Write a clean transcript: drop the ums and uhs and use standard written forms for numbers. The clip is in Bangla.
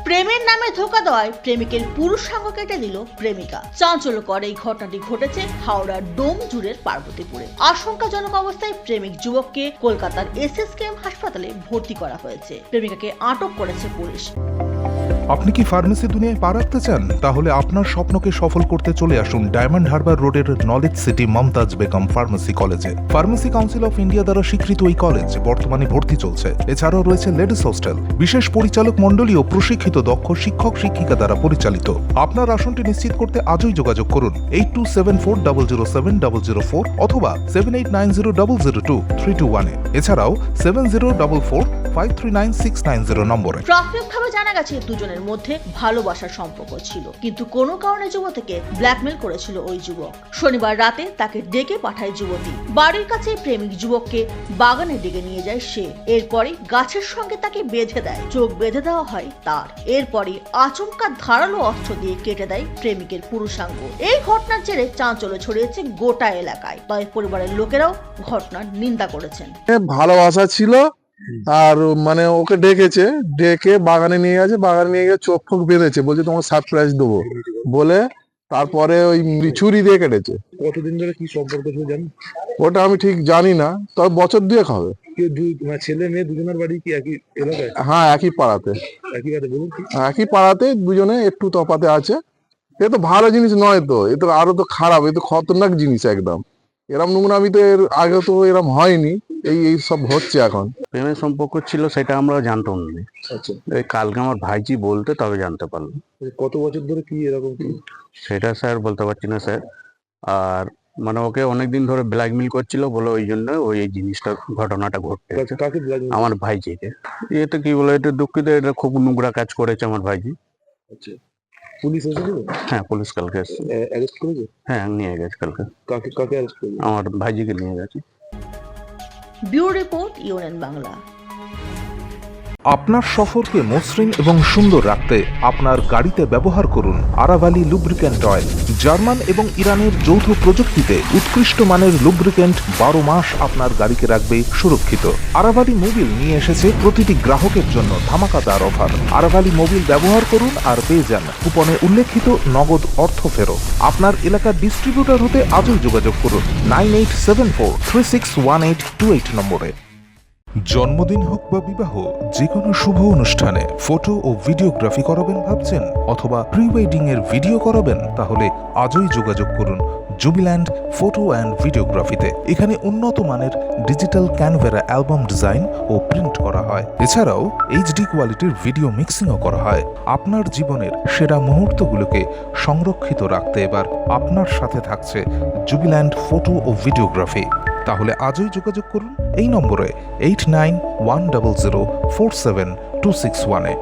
প্রেমের নামে ধোঁকা দেওয়ায় প্রেমিকের পুরুষাঙ্গ কেটে দিল প্রেমিকা। চাঞ্চল্যকর এই ঘটনাটি ঘটেছে হাওড়ার ডোমজুড়ের পার্বতীপুরে। আশঙ্কাজনক অবস্থায় প্রেমিক যুবককে কলকাতার এসএসকেএম হাসপাতালে ভর্তি করা হয়েছে। প্রেমিকাকে আটক করেছে পুলিশ। আপনি কি ফার্মেসি দুনিয়ায় পা রাখতে চান? তাহলে আপনার স্বপ্নকে সফল করতে চলে আসুন ডায়মন্ড হারবার রোডের Knowledge City Mumtaz Begum pharmacy কলেজে। ফার্মেসি কাউন্সিল অফ ইন্ডিয়া দ্বারা স্বীকৃত এই কলেজ বর্তমানে ভর্তি চলছে। এছাড়াও রয়েছে লেডিস হোস্টেল, বিশেষ পরিচালক মণ্ডলী ও প্রশিক্ষিত দক্ষ শিক্ষক শিক্ষিকা দ্বারা পরিচালিত। আপনার আসনটি নিশ্চিত করতে আজই যোগাযোগ করুন 8274007004 অথবা 7890002321 এছাড়াও 7044539690 নম্বরে। প্রাথমিকভাবে জানা গেছে দুজনের মধ্যে ভালোবাসার সম্পর্ক ছিল, কিন্তু কোনো কারণে যুবতীকে ব্ল্যাকমেল করেছিল ওই যুবক। শনিবার রাতে তাকে ডেকে পাঠায় যুবতী। বাড়ির কাছে প্রেমিক যুবককে বাগানে ডেকে নিয়ে যায় সে। এরপরই গাছের সঙ্গে তাকে বেঁধে দেয়, চোখ বেঁধে দেওয়া হয় তার। এরপরই আচমকা ধারালো অস্ত্র দিয়ে কেটে দেয় প্রেমিকের পুরুষাঙ্গ। এই ঘটনার জেরে চাঞ্চল্য ছড়িয়েছে গোটা এলাকায়। তবে পরিবারের লোকেরাও ঘটনার নিন্দা করেছেন। ভালোবাসা ছিল আর মানে ওকে ডেকে বাগানে নিয়ে গেছে, বাগানে নিয়ে গিয়ে চোখ ফোক বেঁধেছে, বলছে তোমাকে সারপ্রাইজ দেবো বলে তারপরে ওই ছুরি দিয়ে কেটেছে। কতদিন ধরে কি সম্পর্ক ছিল জানেন? ওটা আমি ঠিক জানি না, তবে বছর দুয়েক হবে। ছেলে মেয়ে দুজনের বাড়ি কি একই এলাকায়? হ্যাঁ, একই পাড়াতে। বলুন কি? একই পাড়াতে, দুজনে একটু তফাতে আছে। এ তো ভালো জিনিস নয় তো, এ তো আরো তো খারাপ, এ তো খতরনাক জিনিস একদম। এরম নোংরা আমি তো এর আগে তো এরম হয়নি, এই সব হচ্ছে এখন। প্রেমের সম্পর্ক ছিল সেটা আমরা জানতাম না। আচ্ছা, এই কালকে আমার ভাইজি বলতে তবে জানতে পারলাম। কত বছর ধরে কি এরকম কি? সেটা স্যার বলতে পারছি না স্যার। আর মানে ওকে অনেকদিন ধরে ব্ল্যাকমেল করছিল বলে ওই জন্য ওই এই জিনিসটা ঘটনাটা ঘটতে। কাকে blackmail? আমার ভাইজিকে। এটা কি বলে, এটা দুঃখিত, এটা খুব নোংরা কাজ করেছে আমার ভাইজি। আচ্ছা, পুলিশ এসেছিল? হ্যাঁ, পুলিশ কালকে এসেছে। অ্যারেস্ট করেছে? হ্যাঁ, নিয়ে গেছে কালকে। কাকে অ্যারেস্ট করেছে? আমার ভাইজিকে নিয়ে গেছে। Bureau report, UNN Bangla. আপনার সফরকে মসৃণ এবং সুন্দর রাখতে আপনার গাড়িতে ব্যবহার করুন আরাভালি লুব্রিক্যান্ট অয়েল। জার্মান এবং ইরানের যৌথ প্রযুক্তিতে উৎকৃষ্ট মানের লুব্রিক্যান্ট 12 মাস আপনার গাড়িকে রাখবে সুরক্ষিত। আরাভালি মোবিল নিয়ে এসেছে প্রতিটি গ্রাহকের জন্য ধামাকাদার অফার। আরাভালি মোবিল ব্যবহার করুন আর পেয়ে যান কুপনে উল্লেখিত নগদ অর্থ ফেরত। আপনার এলাকার ডিস্ট্রিবিউটর হতে আজই যোগাযোগ করুন 9874361828 নম্বরে। জন্মদিন হোক বা বিবাহ, যে কোনো শুভ অনুষ্ঠানে ফটো ও ভিডিওগ্রাফি করাবেন ভাবছেন, অথবা প্রি ওয়েডিং এর ভিডিও করাবেন, তাহলে আজই যোগাযোগ করুন জুবিল্যান্ড ফটো অ্যান্ড ভিডিওগ্রাফিতে। এখানে উন্নত মানের ডিজিটাল ক্যানভেরা অ্যালবাম ডিজাইন ও প্রিন্ট করা হয়। এছাড়াও এইচডি কোয়ালিটির ভিডিও মিক্সিংও করা হয়। আপনার জীবনের সেরা মুহূর্তগুলোকে সংরক্ষিত রাখতে এবার আপনার সাথে থাকছে জুবিল্যান্ড ফটো ও ভিডিওগ্রাফি। তাহলে আজই যোগাযোগ করুন এই নম্বরে 8910047261-এ।